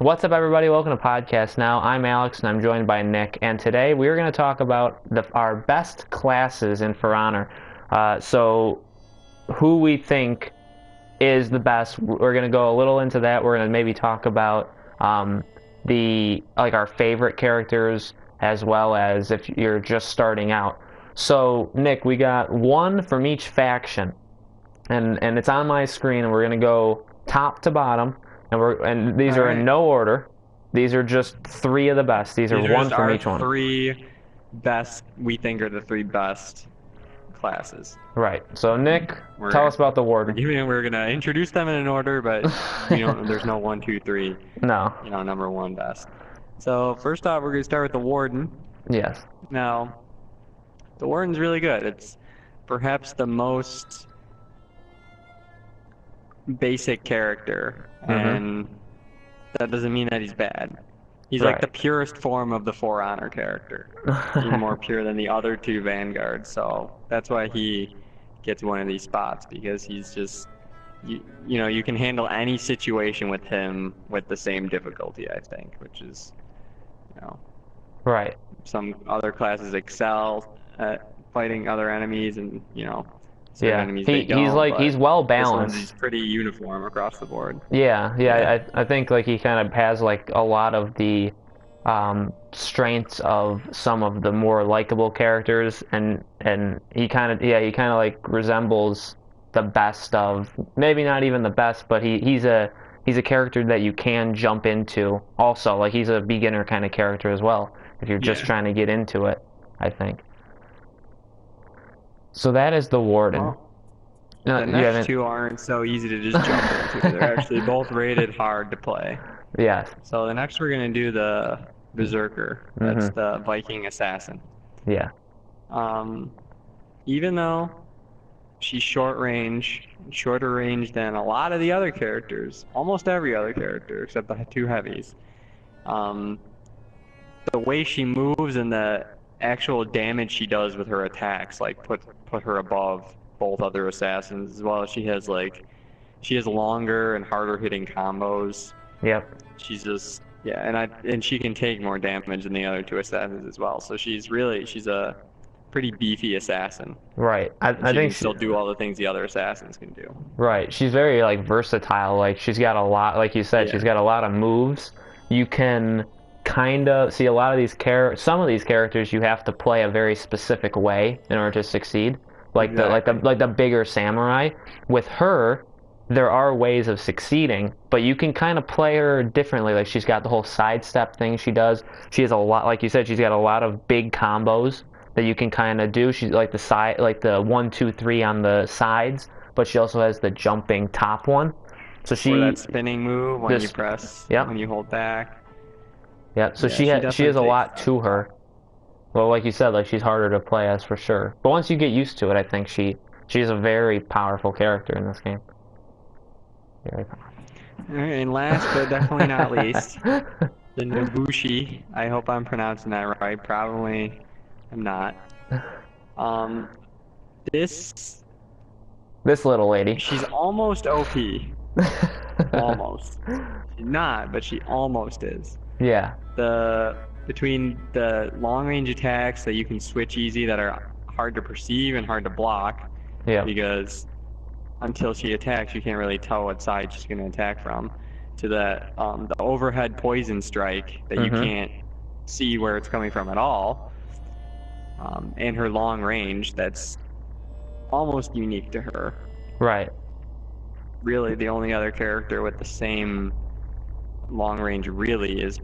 What's up, everybody? Welcome to Podcast Now. I'm Alex, and I'm joined by Nick. And today we're going to talk about our best classes in For Honor. So, who we think is the best. We're going to go a little into that. We're going to maybe talk about our favorite characters, as well as if you're just starting out. So, Nick, we got one from each faction, and it's on my screen, and we're going to go top to bottom. And these are in no order. These are just three of the best. These are one from each one. Three best, we think, are the three best classes. Right. So Nick, tell us about the Warden. We're gonna introduce them in an order, but there's no 1, 2, 3. No. Number one best. So first off, we're gonna start with the Warden. Yes. Now, the Warden's really good. It's perhaps the most basic character, and that doesn't mean that he's bad. He's like the purest form of the For Honor character, even more pure than the other two Vanguards. So that's why he gets one of these spots, because he's just, you can handle any situation with him with the same difficulty, I think, which is, right. Some other classes excel at fighting other enemies, and he's well balanced. He's pretty uniform across the board. Yeah. I think he kind of has a lot of the strengths of some of the more likable characters, and he kind of resembles the best of, maybe not even the best, but he's a character that you can jump into. Also, he's a beginner kind of character as well, if you're just trying to get into it, I think. So that is the Warden. Well, the next two aren't so easy to just jump into. They're actually both rated hard to play. Yes. So the next we're going to do the Berserker. That's the Viking assassin. Yeah. Even though she's shorter range than a lot of the other characters, almost every other character except the two heavies, the way she moves and the actual damage she does with her attacks put her above both other assassins, as well as she has longer and harder hitting combos. Yep. She's just and she can take more damage than the other two assassins as well. So she's a pretty beefy assassin. Right. I think she can still do all the things the other assassins can do. Right. She's very versatile. She's got a lot, like you said, she's got a lot of moves. You can kind of see a lot of these some of these characters you have to play a very specific way in order to succeed. The bigger samurai. With her, there are ways of succeeding, but you can kind of play her differently. She's got the whole sidestep thing she does. She has a lot, like you said, she's got a lot of big combos that you can kind of do. She's the 1, 2, 3 on the sides, but she also has the jumping top one. So or that spinning move when you press, when you hold back. Yeah, so she has a lot to her. Well, like you said, she's harder to play as for sure. But once you get used to it, I think she's a very powerful character in this game. Very powerful. All right, and last but definitely not least, the Nobushi. I hope I'm pronouncing that right. Probably I'm not. This little lady. She's almost OP. Almost. She's not, but she almost is. Yeah. Between the long-range attacks that you can switch easy, that are hard to perceive and hard to block, because until she attacks, you can't really tell what side she's going to attack from, to the overhead poison strike that you can't see where it's coming from at all, and her long range that's almost unique to her. Right. Really, the only other character with the same long range really is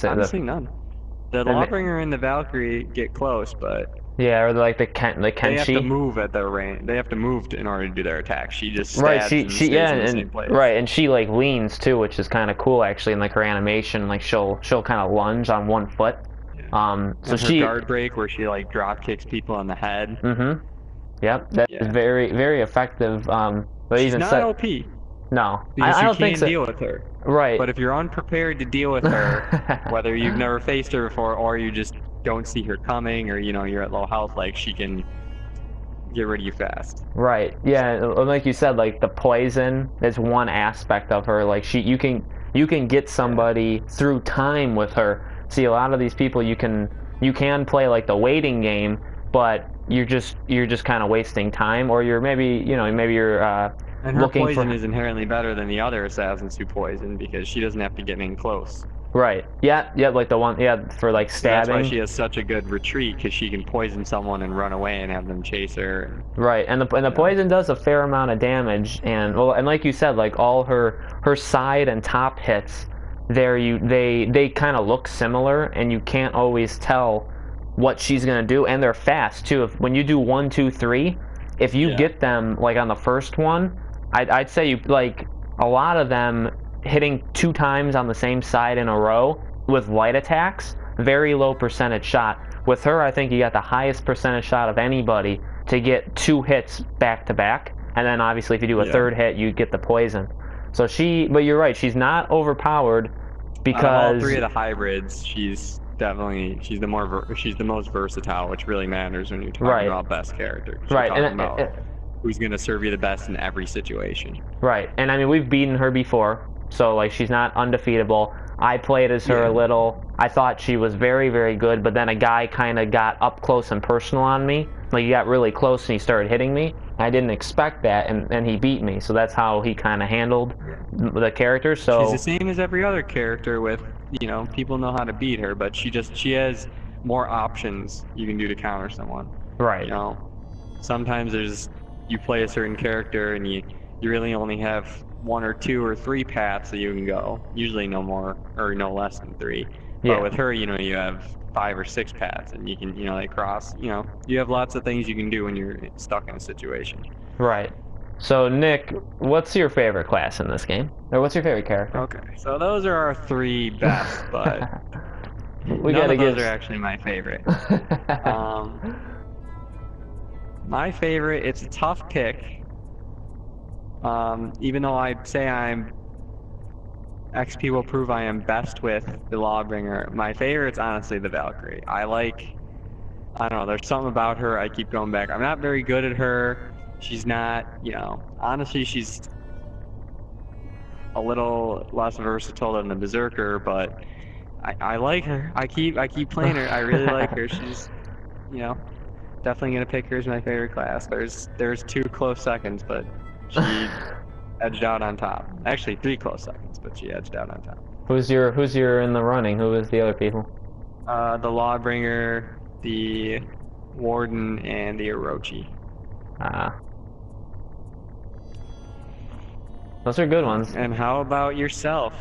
honestly none. The Lawbringer and the Valkyrie get close, but or the Kenshi. They have to move at their range. They have to move in order to do their attack. She just stabs and stays in the same place. Right, and she leans too, which is kind of cool actually. In her animation, she'll kind of lunge on one foot. So her guard break, where she drop kicks people on the head. Yep, that is very, very effective. But she's not OP. No, because I don't think so. You can't deal with her. Right. But if you're unprepared to deal with her, whether you've never faced her before or you just don't see her coming, or you're at low health, she can get rid of you fast. Right. Yeah. Like you said, like the poison is one aspect of her. Like you can get somebody through time with her. See, a lot of these people you can play like the waiting game, but you're just kind of wasting time, or you're maybe you're and her looking poison for... is inherently better than the other assassins who poison because she doesn't have to get in close. Right. Yeah. Yeah. Like the one. Yeah. For like stabbing. So that's why she has such a good retreat, because she can poison someone and run away and have them chase her. Right. And the poison does a fair amount of damage, and like you said, like all her side and top hits, they kind of look similar, and you can't always tell what she's gonna do, and they're fast too. When you do 1, 2, 3, if you get them like on the first one, I'd say you like a lot of them hitting 2 times on the same side in a row with light attacks, very low percentage shot. With her, I think you got the highest percentage shot of anybody to get 2 hits back to back, and then obviously if you do a third hit, you get the poison. So but you're right, she's not overpowered because out of all 3 of the hybrids, she's the most versatile, which really matters when you're talking about best character. Right, who's gonna serve you the best in every situation. Right, and I mean we've beaten her before, so like she's not undefeatable. I played as her a little. I thought she was very, very good, but then a guy kind of got up close and personal on me. Like he got really close and he started hitting me. I didn't expect that, and he beat me. So that's how he kind of handled the character. So she's the same as every other character with, people know how to beat her, but she has more options you can do to counter someone. Right. Sometimes you play a certain character and you really only have 1 or 2 or 3 paths that you can go. Usually no more or no less than 3. But with her, you have 5 or 6 paths, and you can, like cross. You have lots of things you can do when you're stuck in a situation. Right. So Nick, what's your favorite class in this game? Or what's your favorite character? Okay. So those are our 3 best, but none of those are actually my favorite. My favorite, it's a tough pick. Even though I'd say XP will prove I am best with the Lawbringer, my favorite's honestly the Valkyrie. I don't know, there's something about her, I keep going back. I'm not very good at her. She's not, honestly, she's a little less versatile than the Berserker, but I like her. I keep playing her. I really like her. She's, definitely gonna pick her as my favorite class. There's 2 close seconds, but she edged out on top. Actually, 3 close seconds, but she edged out on top. Who's your in the running? Who is the other people? The Lawbringer, the Warden, and the Orochi. Those are good ones. And how about yourself?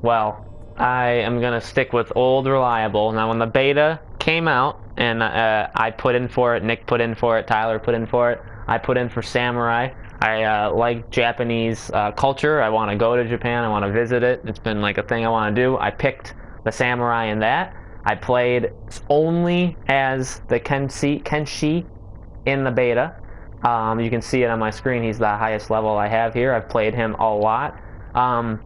Well, I am gonna stick with old reliable. Now, when the beta came out, and I put in for it, Nick put in for it, Tyler put in for it, I put in for Samurai. I like Japanese culture. I want to go to Japan. I want to visit it. It's been like a thing I want to do. I picked the Samurai in that. I played only as the Kenshi in the beta. You can see it on my screen. He's the highest level I have here. I've played him a lot.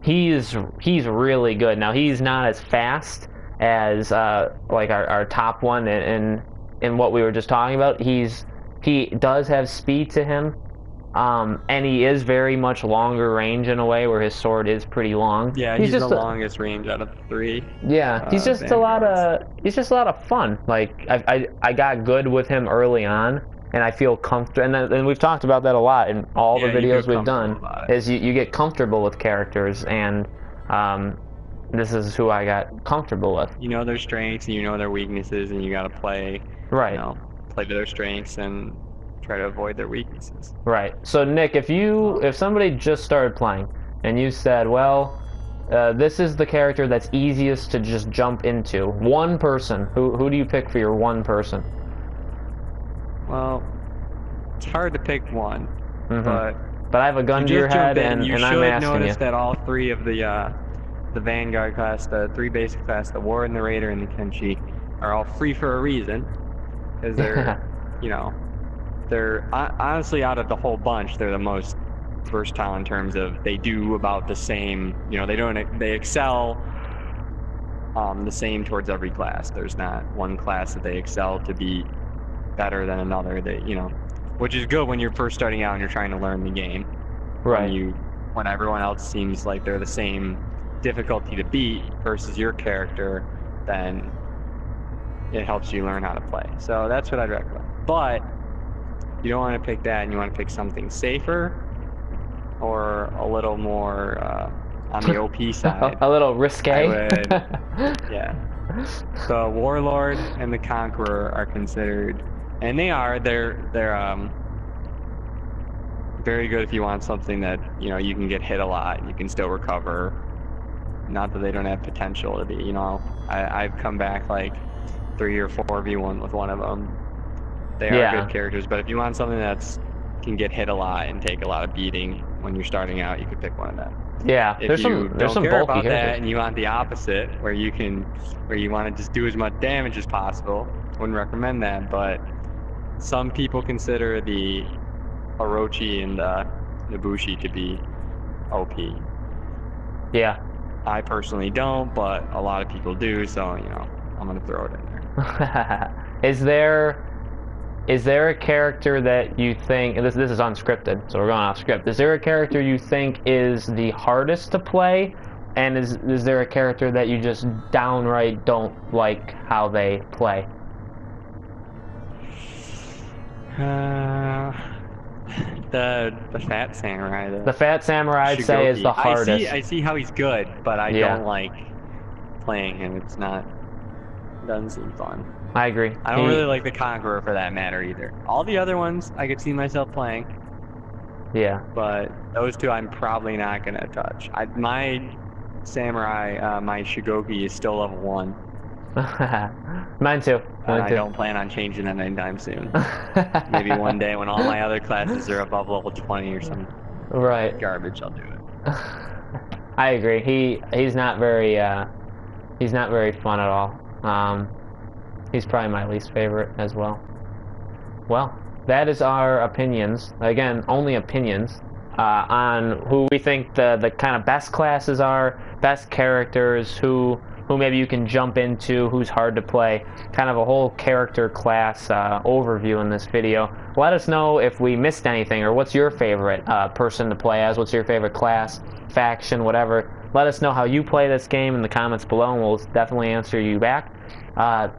He's really good. Now, he's not as fast as like our top one in what we were just talking about. He does have speed to him. And he is very much longer range in a way, where his sword is pretty long. Yeah, he's just the longest range out of the 3. Yeah, he's just a lot of fun. Like I got good with him early on, and I feel comfortable. And we've talked about that a lot in all the videos we've done. Is you get comfortable with characters, and this is who I got comfortable with. You know their strengths, and you know their weaknesses, and you got to play. Right. Play to their strengths and try to avoid their weaknesses. Right. So Nick, if somebody just started playing and you said, well, this is the character that's easiest to just jump into, one person, who do you pick for your one person? Well, it's hard to pick one, but I have a gun to your head, and I'm asking you. You should notice that all 3 of the Vanguard class, the 3 basic class, the Warden, the Raider, and the Kenshi, are all free for a reason, because they're, they're honestly, out of the whole bunch, they're the most versatile in terms of they do about the same. They excel the same towards every class. There's not one class that they excel to be better than another. which is good when you're first starting out and you're trying to learn the game. Right. When everyone else seems like they're the same difficulty to beat versus your character, then it helps you learn how to play. So that's what I'd recommend. But you don't want to pick that, and you want to pick something safer or a little more on the OP side. A little risque. Yeah. The Warlord and the Conqueror are considered, and they're very good if you want something that you can get hit a lot and you can still recover. Not that they don't have potential to be. I've come back like 3 or 4v1 with one of them. They are good characters, but if you want something that's can get hit a lot and take a lot of beating when you're starting out, you could pick one of them. Yeah, if you don't care about that and you want the opposite, where you want to just do as much damage as possible, wouldn't recommend that. But some people consider the Orochi and the Nobushi to be OP. Yeah. I personally don't, but a lot of people do, so I'm gonna throw it in there. Is there a character that you think, and this is unscripted, so we're going off script, is there a character you think is the hardest to play, and is there a character that you just downright don't like how they play? The Fat Samurai. The Fat Samurai, I'd say, is the hardest. I see how he's good, but I don't like playing him. Doesn't seem fun. I agree. I don't really like the Conqueror for that matter either. All the other ones I could see myself playing. Yeah. But those two I'm probably not going to touch. My Samurai, my Shigoki is still level 1. Mine too. I don't plan on changing that anytime soon. Maybe one day when all my other classes are above level 20 or some garbage, I'll do it. I agree. He's not very fun at all. He's probably my least favorite as well. Well, that is our opinions. Again, only opinions on who we think the kind of best classes are, best characters, who maybe you can jump into, who's hard to play. Kind of a whole character class overview in this video. Let us know if we missed anything, or what's your favorite person to play as, what's your favorite class, faction, whatever. Let us know how you play this game in the comments below, and we'll definitely answer you back.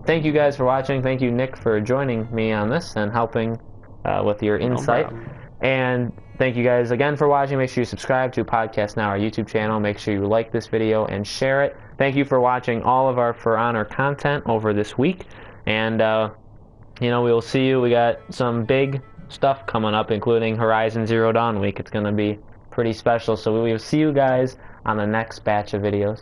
Thank you guys for watching. Thank you, Nick, for joining me on this and helping with your insight. And thank you guys again for watching. Make sure you subscribe to Podcast Now, our YouTube channel. Make sure you like this video and share it. Thank you for watching all of our For Honor content over this week. And, we will see you. We got some big stuff coming up, including Horizon Zero Dawn week. It's going to be pretty special. So we will see you guys on the next batch of videos.